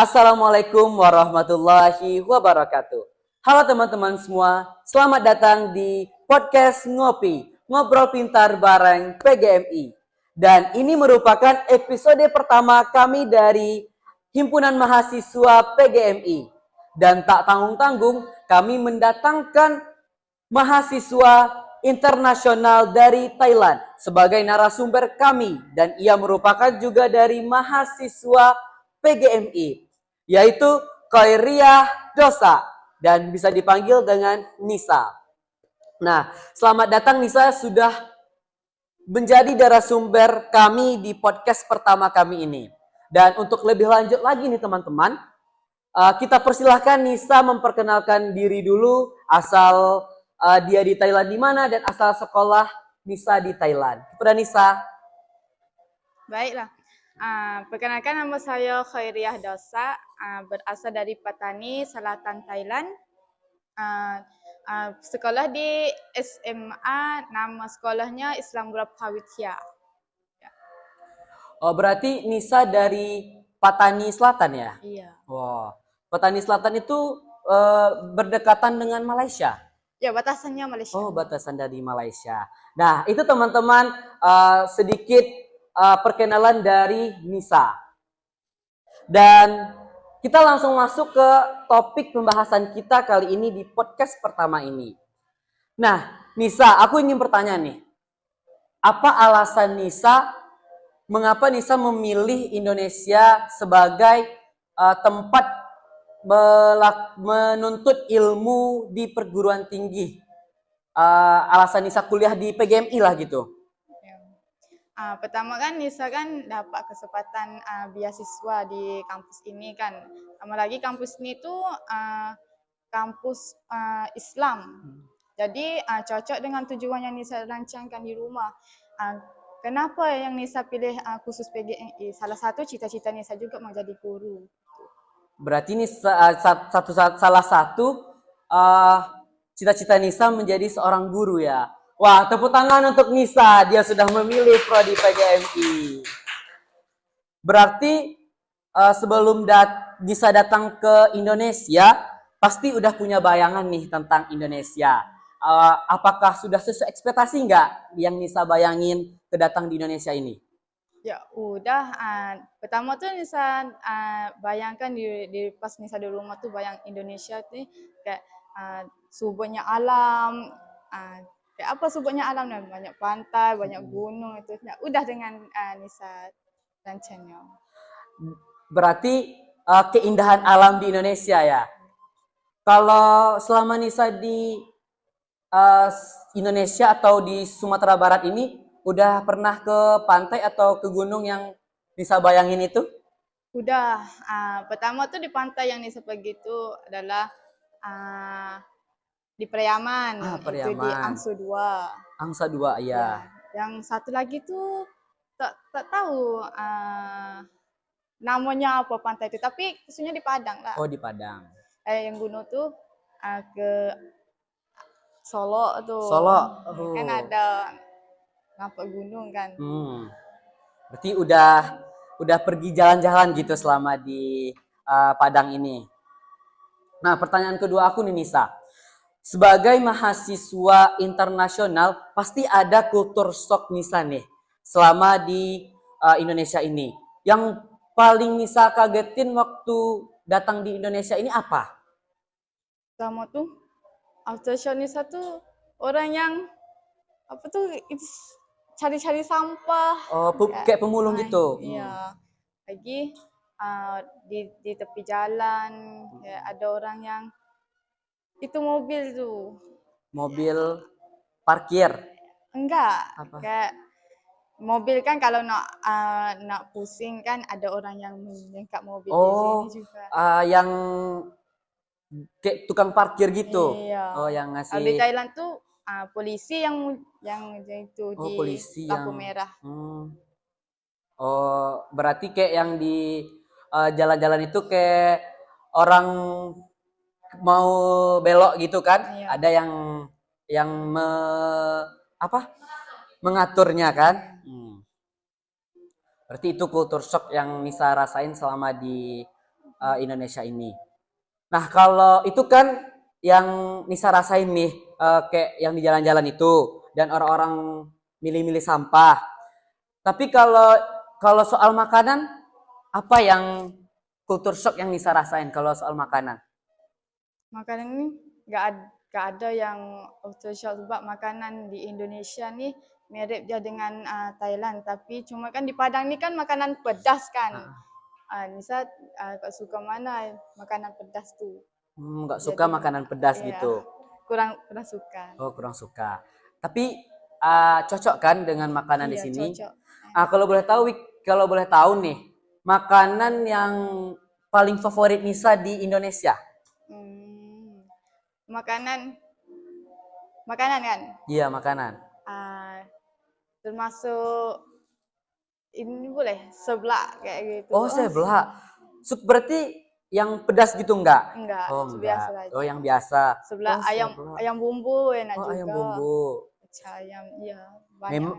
Assalamualaikum warahmatullahi wabarakatuh. Halo teman-teman semua, selamat datang di podcast Ngopi, Ngobrol Pintar bareng PGMI. Dan ini merupakan episode pertama kami dari Himpunan Mahasiswa PGMI. Dan tak tanggung-tanggung, kami mendatangkan mahasiswa internasional dari Thailand sebagai narasumber kami. Dan ia merupakan juga dari mahasiswa PGMI, yaitu Khairiah Dosa dan bisa dipanggil dengan Nisa. Nah, selamat datang Nisa, sudah menjadi narasumber kami di podcast pertama kami ini. Dan untuk lebih lanjut lagi nih teman-teman, kita persilahkan Nisa memperkenalkan diri dulu, asal dia di Thailand di mana dan asal sekolah Nisa di Thailand. Kepada Nisa. Baiklah, perkenalkan nama saya Khairiah Dosa, berasal dari Patani, Selatan Thailand. Sekolah di SMA, nama sekolahnya Islam Group Pawitya. Oh, berarti Nisa dari Patani Selatan ya? Iya. Wow. Patani Selatan itu berdekatan dengan Malaysia. Ya, batasannya Malaysia. Oh, batasan dari Malaysia. Nah, itu teman-teman sedikit perkenalan dari Nisa. Dan kita langsung masuk ke topik pembahasan kita kali ini di podcast pertama ini. Nah, Nisa, aku ingin bertanya nih. Apa alasan Nisa, mengapa Nisa memilih Indonesia sebagai tempat menuntut ilmu di perguruan tinggi? Alasan Nisa kuliah di PGMI lah gitu. Pertama kan Nisa kan dapat kesempatan beasiswa di kampus ini kan. Apalagi kampus ini tuh kampus Islam. Jadi cocok dengan tujuan yang Nisa rancangkan di rumah. Kenapa yang Nisa pilih khusus PGMI? Salah satu cita-cita Nisa juga mau jadi guru. Berarti ini salah satu cita-cita Nisa menjadi seorang guru ya. Wah, tepuk tangan untuk Nisa, dia sudah memilih prodi PGMI. Berarti sebelum Nisa datang ke Indonesia, pasti udah punya bayangan nih tentang Indonesia. Apakah sudah sesuai ekspektasi nggak yang Nisa bayangin kedatang di Indonesia ini? Ya udah, pertama tuh Nisa bayangkan di pas Nisa di rumah tuh bayang Indonesia tuh kayak suburnya alam, kayak apa suburnya alam, banyak pantai, banyak gunung itu. Ya udah dengan Nisa rancangnya. Berarti keindahan alam di Indonesia ya. Kalau selama Nisa di Indonesia atau di Sumatera Barat ini, udah pernah ke pantai atau ke gunung yang Nisa bayangin itu? Udah, pertama tuh di pantai yang Nisa pergi itu adalah di Periaman, itu di Periaman. Angsu 2. Angsa 2, iya. Yang satu lagi tuh tak tahu namanya apa pantai itu, tapi khususnya di Padang lah. Oh, di Padang. Yang gunung tuh ke Solo tuh. Solo. Kan ada nampak gunung kan. Berarti udah pergi jalan-jalan gitu selama di Padang ini. Nah, pertanyaan kedua aku nih Nisa. Sebagai mahasiswa internasional, pasti ada kultur shock Nisa nih selama di Indonesia ini. Yang paling Nisa kagetin waktu datang di Indonesia ini apa? Sama tuh, after Nisa tuh orang yang apa tuh cari-cari sampah. Oh, kayak pemulung gitu. Iya. Lagi di tepi jalan ya, ada orang yang itu mobil tuh. Mobil parkir. Enggak. Apa? Kayak mobil kan kalau nak pusing kan ada orang yang menyekat mobil di sini juga. Yang kayak tukang parkir gitu. Iya. Oh, yang ngasih. Di Thailand tuh polisi yang itu di polisi lampu yang merah. Oh, berarti kayak yang di jalan-jalan itu kayak orang mau belok gitu kan? Iya. Ada yang mengaturnya kan? Berarti itu kultur shock yang Nisa rasain selama di Indonesia ini. Nah, kalau itu kan yang Nisa rasain nih, kayak yang di jalan-jalan itu dan orang-orang milih-milih sampah. Tapi kalau soal makanan, apa yang kultur shock yang Nisa rasain kalau soal makanan? Makanan ini nggak ada yang shock sebab makanan di Indonesia nih mirip dia dengan Thailand, tapi cuma kan di Padang ini kan makanan pedas kan. Nisa kok suka mana makanan pedas tuh. Nggak suka Jadi makanan pedas ya gitu. kurang suka. Oh, kurang suka. Tapi cocok kan dengan makanan di Iya, sini? cocok. Kalau boleh tahu nih, makanan yang paling favorit Nisa di Indonesia? Hmm, makanan makanan kan. Iya, makanan. Termasuk ini boleh seblak kayak gitu. Oh, seblak. Berarti yang pedas gitu enggak? Enggak, Oh, biasa enggak. aja. Oh, yang biasa. Seblak Oh, seblak. ayam bumbu enak Oh, ayam juga. bumbu. Pecel ayam, iya banyak.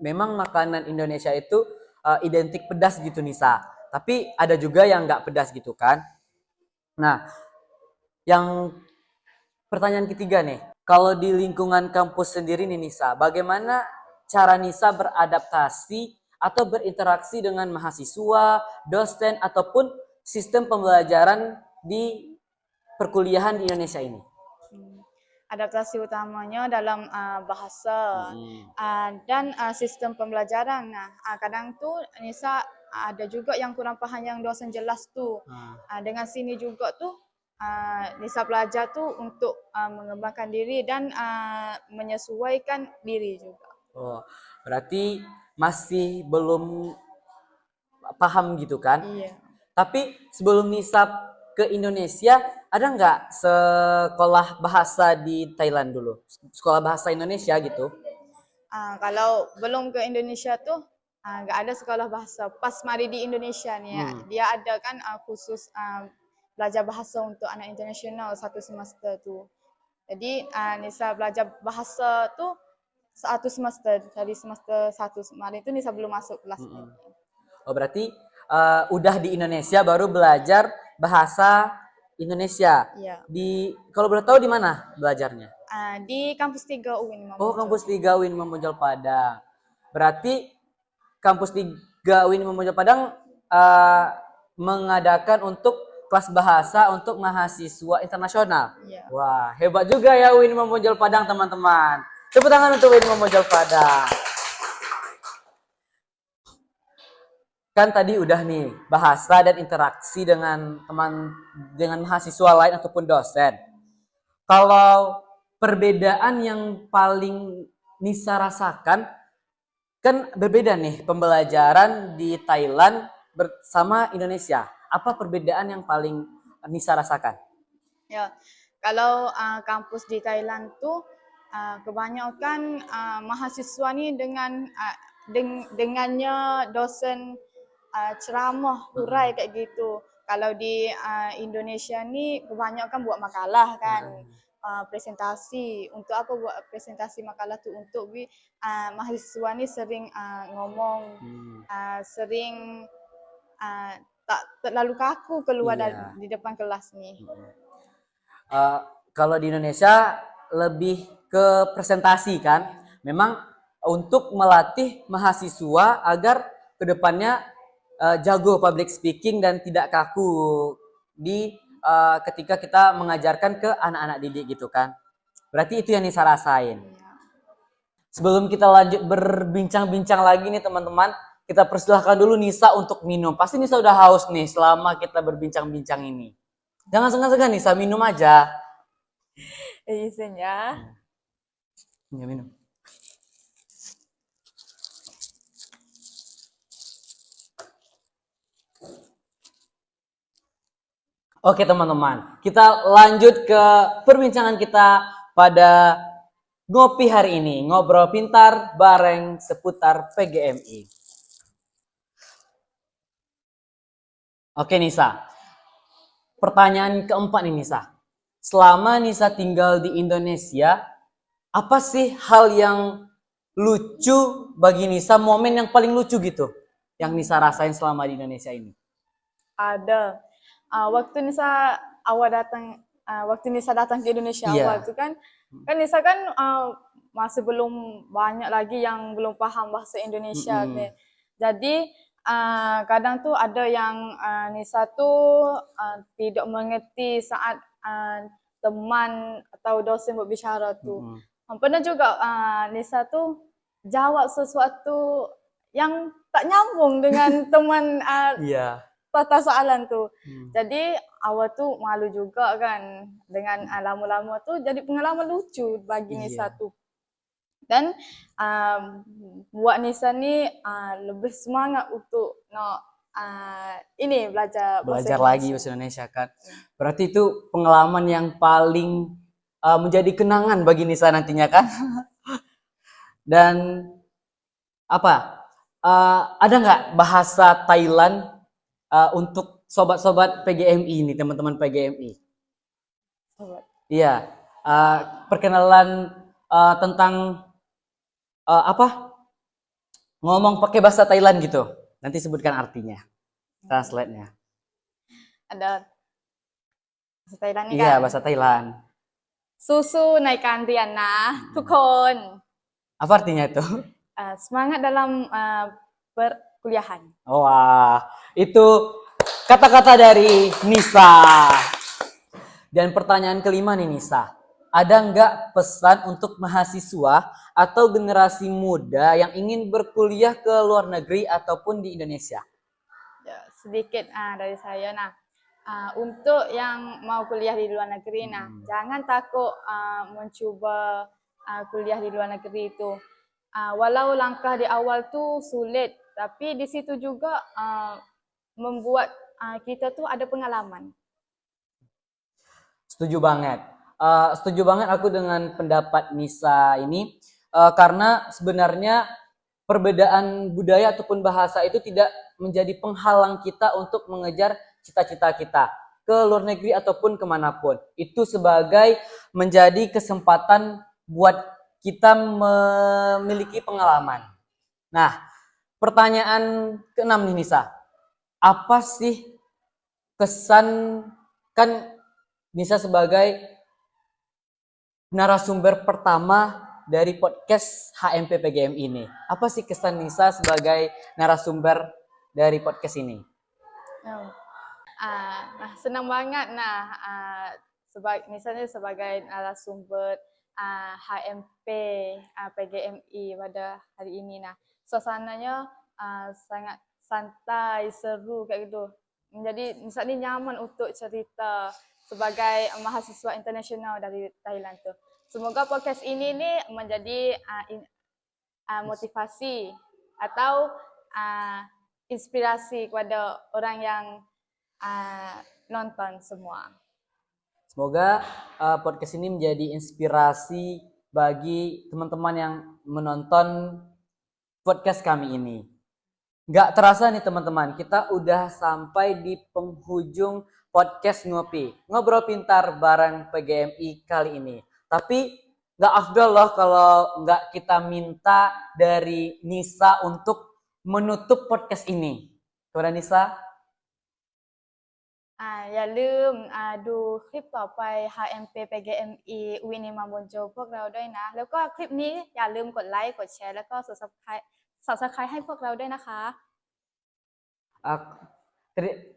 Memang makanan Indonesia itu identik pedas gitu, Nisa. Tapi ada juga yang enggak pedas gitu kan. Nah, yang pertanyaan ketiga nih. Kalau di lingkungan kampus sendiri nih, Nisa, bagaimana cara Nisa beradaptasi atau berinteraksi dengan mahasiswa, dosen, ataupun sistem pembelajaran di perkuliahan di Indonesia ini? Adaptasi utamanya dalam bahasa dan sistem pembelajaran. Nah, kadang tuh Nisa ada juga yang kurang paham yang dosen jelas tuh. Dengan sini juga tuh Nisa belajar tuh untuk mengembangkan diri dan menyesuaikan diri juga. Oh, berarti masih belum paham gitu kan? Iya. Tapi sebelum Nisa ke Indonesia, ada nggak sekolah bahasa di Thailand dulu? Sekolah bahasa Indonesia gitu? Kalau belum ke Indonesia tuh nggak ada sekolah bahasa. Pas mari di Indonesia nih ya, dia ada kan khusus belajar bahasa untuk anak internasional 1 semester tuh. Jadi Nisa belajar bahasa tuh 1 semester, dari semester 1 kemarin itu Nisa belum masuk kelas ini. Oh, berarti udah di Indonesia baru belajar bahasa Indonesia. Iya. Kalau boleh tahu di mana belajarnya? Di kampus 3 UIN Imam Oh, Bonjol. kampus 3 UIN Imam Bonjol Padang. Berarti kampus 3 UIN Imam Bonjol Padang mengadakan untuk kelas bahasa untuk mahasiswa internasional. Iya. Wah, hebat juga ya UIN Imam Bonjol Padang, teman-teman. Tepuk tangan untuk UIN Imam Bonjol Padang. Kan tadi udah nih bahasa dan interaksi dengan mahasiswa lain ataupun dosen. Kalau perbedaan yang paling Nisa rasakan kan berbeda nih pembelajaran di Thailand bersama Indonesia. Apa perbedaan yang paling Nisa rasakan? Ya, kalau kampus di Thailand tuh kebanyakan mahasiswa nih dengannya dosen ceramah, hurai kayak gitu. Kalau di Indonesia nih kebanyakan buat makalah kan, presentasi. Untuk apa buat presentasi makalah tuh? Untuk mahasiswa nih sering ngomong, sering tak terlalu kaku keluar di depan kelas nih. Kalau di Indonesia lebih ke presentasi kan, memang untuk melatih mahasiswa agar kedepannya jago public speaking dan tidak kaku ketika kita mengajarkan ke anak-anak didik gitu kan. Berarti itu yang Nisa rasain. Sebelum kita lanjut berbincang-bincang lagi nih teman-teman, kita persilahkan dulu Nisa untuk minum. Pasti Nisa udah haus nih selama kita berbincang-bincang ini. Jangan segan-segan Nisa, minum aja. Izin ya. Ya, minum. Oke teman-teman, kita lanjut ke perbincangan kita pada ngopi hari ini. Ngobrol pintar bareng seputar PGMI. Oke Nisa, pertanyaan keempat nih Nisa. Selama Nisa tinggal di Indonesia, apa sih hal yang lucu bagi Nisa, momen yang paling lucu gitu yang Nisa rasain selama di Indonesia ini? Ada. waktu Nisa datang ke Indonesia Iya. awal itu kan Nisa kan masih belum banyak lagi yang belum paham bahasa Indonesia. Mm-mm. Jadi kadang tuh ada yang Nisa tuh tidak mengerti saat teman atau dosen berbicara tuh. Mm-mm. Pernah juga Nisa tuh jawab sesuatu yang tak nyambung dengan teman Iya. tata soalan tuh. Hmm. Jadi awal tuh malu juga kan dengan lama-lama tuh jadi pengalaman lucu bagi Nisa Iya. tuh. Dan buat Nisa nih lebih semangat untuk ini belajar bahasa Belajar lagi bahasa Indonesia kan. Berarti itu pengalaman yang paling menjadi kenangan bagi Nisa nantinya kan. Dan apa? Ada nggak bahasa Thailand untuk sobat-sobat PGMI ini, teman-teman PGMI? Sobat. Iya. Perkenalan tentang apa? Ngomong pakai bahasa Thailand gitu. Nanti sebutkan artinya, translate-nya. Ada bahasa Thailand nih Iya, kan. bahasa Thailand. สู้ๆในการเรียนนะทุกคน Apa artinya itu? Semangat dalam perkuliahan. Wah, itu kata-kata dari Nisa. Dan pertanyaan kelima nih Nisa. Ada nggak pesan untuk mahasiswa atau generasi muda yang ingin berkuliah ke luar negeri ataupun di Indonesia? Ya, sedikit dari saya. Nah, untuk yang mau kuliah di luar negeri, jangan takut mencoba kuliah di luar negeri itu. Walau langkah di awal tuh sulit, tapi di situ juga membuat kita tuh ada pengalaman. Setuju banget. Setuju banget aku dengan pendapat Nisa ini karena sebenarnya perbedaan budaya ataupun bahasa itu tidak menjadi penghalang kita untuk mengejar cita-cita kita ke luar negeri ataupun kemanapun. Itu sebagai menjadi kesempatan buat kita memiliki pengalaman. Nah, pertanyaan keenam nih Nisa. Apa sih kesan, kan Nisa sebagai narasumber pertama dari podcast HMP PGM ini. Apa sih kesan Nisa sebagai narasumber dari podcast ini? Nah, senang banget misalnya sebagai narasumber HMP PGMI pada hari ini. Nah, suasananya sangat santai, seru kayak gitu. Jadi misalnya nyaman untuk cerita sebagai mahasiswa internasional dari Thailand tuh. Semoga podcast ini nih menjadi motivasi atau inspirasi kepada orang yang nonton semua. Semoga podcast ini menjadi inspirasi bagi teman-teman yang menonton podcast kami ini. Nggak terasa nih teman-teman, kita udah sampai di penghujung podcast Ngopi. Ngobrol Pintar bareng PGMI kali ini. Tapi nggak afdol loh kalau nggak kita minta dari Nisa untuk menutup podcast ini. Kepada Nisa? อย่าลืมดูคลิปต่อไป HMP PGME วินิมาบนโจพวกเราด้วยนะ แล้วก็คลิปนี้อย่าลืมกดไลค์กดแชร์แล้วก็ subscribe ให้พวกเราด้วยนะคะ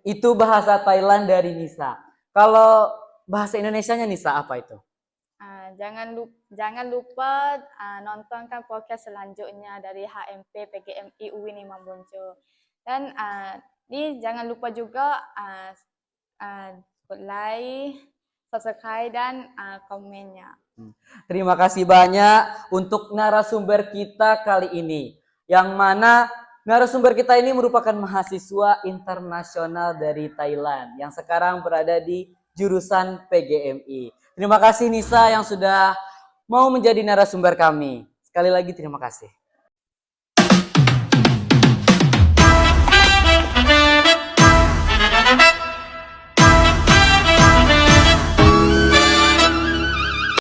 Itu bahasa Thailand dari Nisa. Kalau bahasa Indonesianya Nisa apa itu? Jangan lupa nontonkan podcast selanjutnya dari HMP PGMI UIN Imam Bonjol. Dan ini jangan lupa juga klik like, subscribe dan komennya. Terima kasih banyak untuk narasumber kita kali ini. Yang mana narasumber kita ini merupakan mahasiswa internasional dari Thailand yang sekarang berada di jurusan PGMI. Terima kasih Nisa yang sudah mau menjadi narasumber kami. Sekali lagi terima kasih.